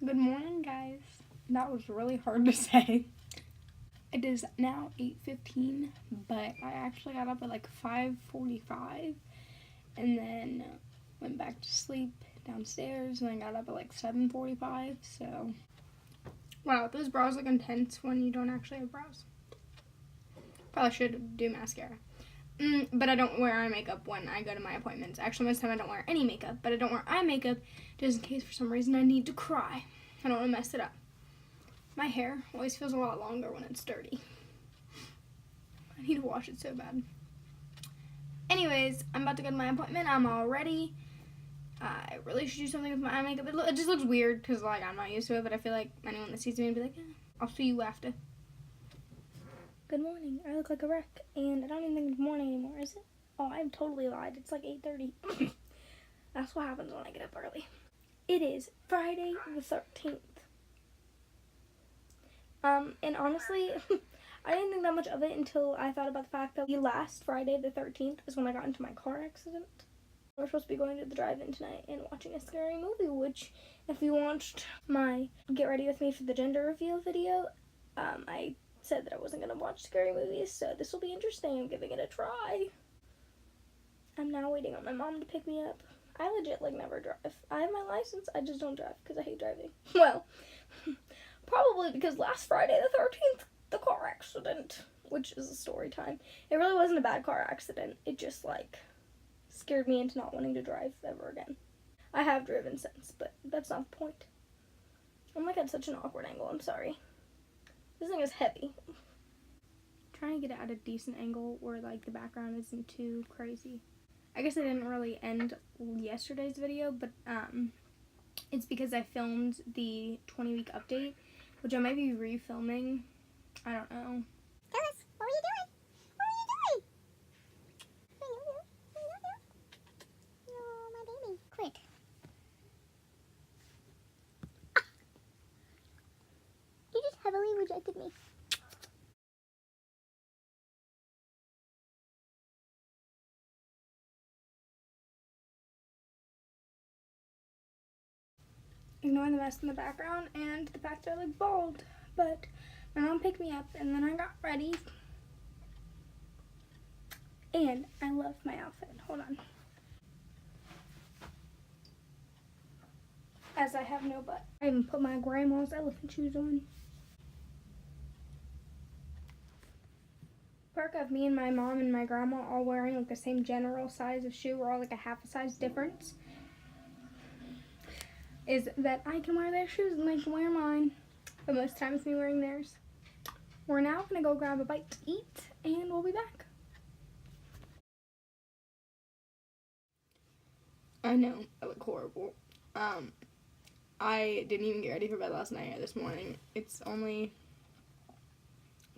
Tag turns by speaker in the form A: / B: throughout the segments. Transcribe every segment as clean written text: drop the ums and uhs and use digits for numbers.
A: Good morning, guys. That was really hard to say. It is now 8:15, but I actually got up at like 5:45 and then went back to sleep downstairs and I got up at like 7:45, so wow, those brows look intense when you don't actually have brows. Probably should do mascara. But I don't wear eye makeup when I go to my appointments. Actually, most of the time I don't wear any makeup, but I don't wear eye makeup just in case for some reason I need to cry. I don't want to mess it up. My hair always feels a lot longer when it's dirty. I need to wash it so bad. Anyways, I'm about to go to my appointment. I'm all ready. I really should do something with my eye makeup. It just looks weird because like I'm not used to it, but I feel like anyone that sees me would be like, I'll see you after. Good morning. I look like a wreck, and I don't even think it's morning anymore, is it? Oh, I've totally lied. It's like 8:30. That's what happens when I get up early. It is Friday the 13th. And honestly, I didn't think that much of it until I thought about the fact that the last Friday the 13th is when I got into my car accident. We're supposed to be going to the drive-in tonight and watching a scary movie, which, if you watched my Get Ready With Me for the Gender Reveal video, I said that I wasn't going to watch scary movies, so this will be interesting. I'm giving it a try. I'm now waiting on my mom to pick me up. I legit, never drive. I have my license, I just don't drive because I hate driving. Well, probably because last Friday the 13th, the car accident, which is a story time. It really wasn't a bad car accident. It just, scared me into not wanting to drive ever again. I have driven since, but that's not the point. I'm, at such an awkward angle. I'm sorry. This thing is heavy. I'm trying to get it at a decent angle where, the background isn't too crazy. I guess I didn't really end yesterday's video, but, it's because I filmed the 20-week update, which I might be refilming. I don't know.
B: Tell us, what were you doing? What were you doing? Oh, my baby. Quick. Ah. You just heavily rejected me.
A: Ignore the mess in the background and the fact that I look bald, but my mom picked me up and then I got ready. And I love my outfit. Hold on. As I have no butt. I even put my grandma's elephant shoes on. Perk of me and my mom and my grandma all wearing the same general size of shoe. We're all a half a size difference. Is that I can wear their shoes and they can wear mine. But most times me wearing theirs. We're now going to go grab a bite to eat and we'll be back. I know, I look horrible. I didn't even get ready for bed last night or this morning. It's only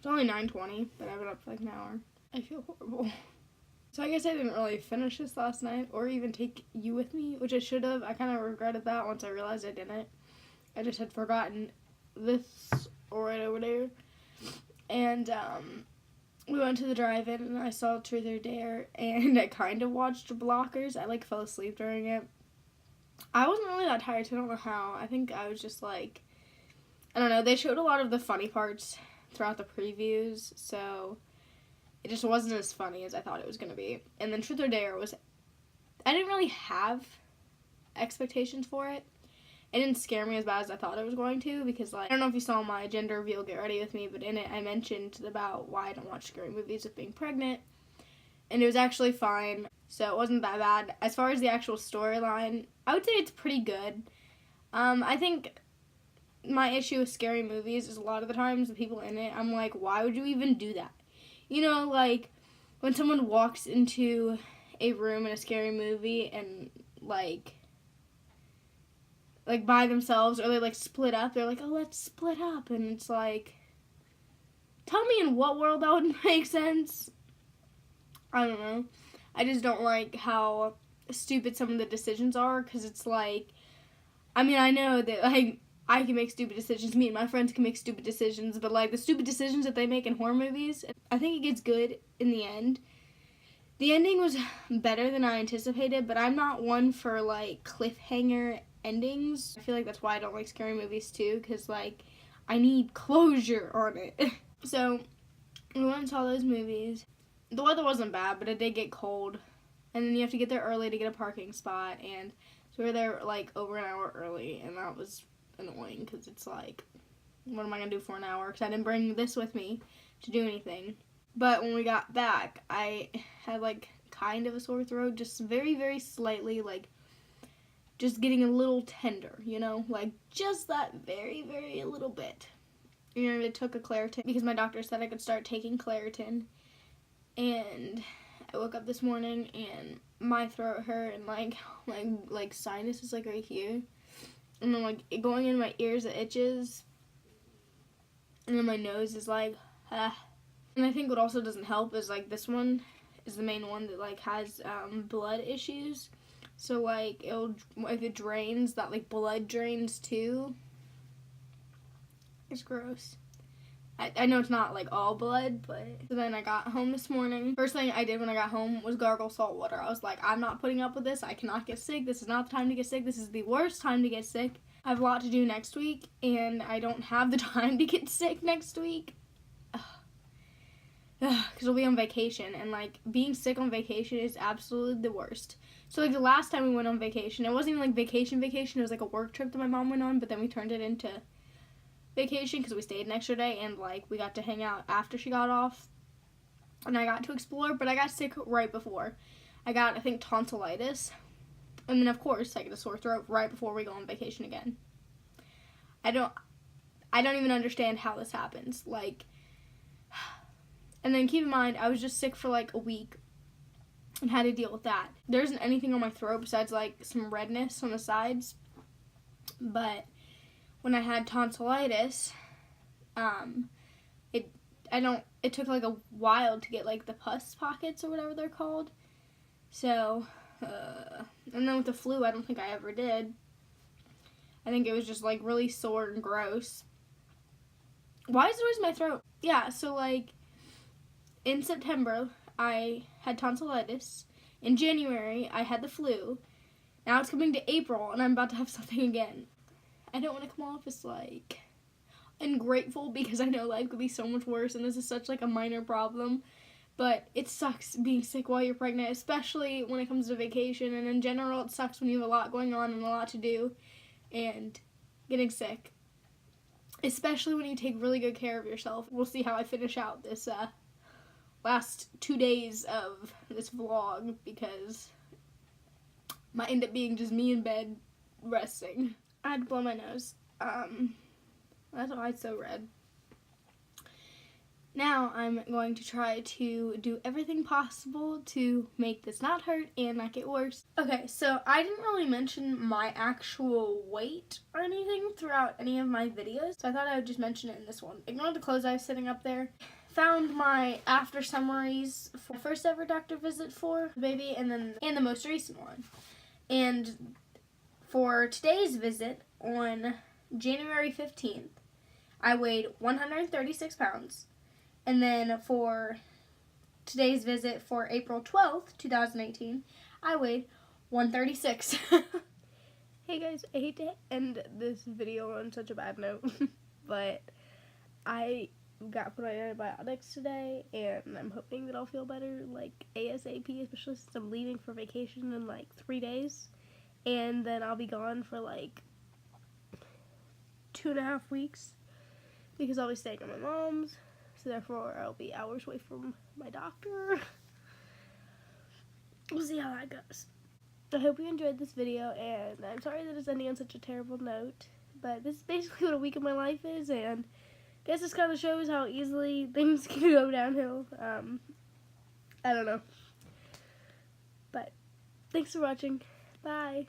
A: 9:20, but I've been up for an hour. I feel horrible. So I guess I didn't really finish this last night or even take you with me, which I should have. I kind of regretted that once I realized I didn't. I just had forgotten this or right over there. And we went to the drive-in and I saw Truth or Dare and I kind of watched Blockers. I fell asleep during it. I wasn't really that tired, so I don't know how. I think I was just I don't know. They showed a lot of the funny parts throughout the previews, so it just wasn't as funny as I thought it was going to be. And then Truth or Dare I didn't really have expectations for it. It didn't scare me as bad as I thought it was going to, because I don't know if you saw my gender reveal Get Ready With Me, but in it I mentioned about why I don't watch scary movies with being pregnant, and it was actually fine, so it wasn't that bad. As far as the actual storyline, I would say it's pretty good. I think my issue with scary movies is a lot of the times the people in it, I'm like, why would you even do that? You know, when someone walks into a room in a scary movie and, by themselves, or they, split up, they're like, oh, let's split up, and it's tell me in what world that would make sense? I don't know. I just don't like how stupid some of the decisions are, because it's I know that, I can make stupid decisions, me and my friends can make stupid decisions, but, the stupid decisions that they make in horror movies, I think it gets good in the end. The ending was better than I anticipated, but I'm not one for, cliffhanger endings. I feel like that's why I don't like scary movies too, because like I need closure on it. So we went and saw those movies. The weather wasn't bad, but it did get cold, and then you have to get there early to get a parking spot, and so we were there like over an hour early, and that was annoying because it's like, what am I gonna do for an hour? Because I didn't bring this with me to do anything. But when we got back, I had like kind of a sore throat, just very, very slightly, like just getting a little tender, you know, like just that very, very little bit. You know, it took a Claritin because my doctor said I could start taking Claritin, and I woke up this morning and my throat hurt and like sinus is like right here, and then like going in my ears it itches, and then my nose is like ah. And I think what also doesn't help is like this one is the main one that like has blood issues, so like if it drains, that like blood drains too. It's gross. I know it's not like all blood, but so then I got home this morning. First thing I did when I got home was gargle salt water. I was like, I'm not putting up with this. I cannot get sick. This is not the time to get sick. This is the worst time to get sick. I have a lot to do next week, and I don't have the time to get sick next week. Because I'll be on vacation, and like being sick on vacation is absolutely the worst. So like the last time we went on vacation, it wasn't even like vacation. It was like a work trip that my mom went on, but then we turned it into vacation because we stayed an extra day, and like we got to hang out after she got off, and I got to explore. But I got sick right before. I got, I think, tonsillitis, and then of course I get a sore throat right before we go on vacation again. I don't even understand how this happens. Like, and then keep in mind I was just sick for like a week and had to deal with that. There isn't anything on my throat besides like some redness on the sides, but when I had tonsillitis, it took like a while to get like the pus pockets or whatever they're called. So, and then with the flu, I don't think I ever did. I think it was just like really sore and gross. Why is it always my throat? Yeah, so like in September, I had tonsillitis. In January, I had the flu. Now it's coming to April, and I'm about to have something again. I don't want to come off as, like, ungrateful because I know life could be so much worse and this is such, like, a minor problem. But it sucks being sick while you're pregnant, especially when it comes to vacation. And in general, it sucks when you have a lot going on and a lot to do and getting sick. Especially when you take really good care of yourself. We'll see how I finish out this last 2 days of this vlog because it might end up being just me in bed resting. I had to blow my nose. That's why it's so red. Now I'm going to try to do everything possible to make this not hurt and not get worse. Okay, so I didn't really mention my actual weight or anything throughout any of my videos, so I thought I would just mention it in this one. Ignore the clothes I was sitting up there. Found my after summaries for the first ever doctor visit for the baby and the most recent one. And for today's visit on January 15th, I weighed 136 pounds. And then for today's visit for April 12th, 2018, I weighed 136. Hey guys, I hate to end this video on such a bad note, but I got put on antibiotics today, and I'm hoping that I'll feel better, like, ASAP, especially since I'm leaving for vacation in, like, 3 days. And then I'll be gone for like 2.5 weeks because I'll be staying at my mom's, so therefore I'll be hours away from my doctor. We'll see how that goes. I hope you enjoyed this video, and I'm sorry that it's ending on such a terrible note, but this is basically what a week of my life is, and I guess this kind of shows how easily things can go downhill. I don't know. But thanks for watching. Bye.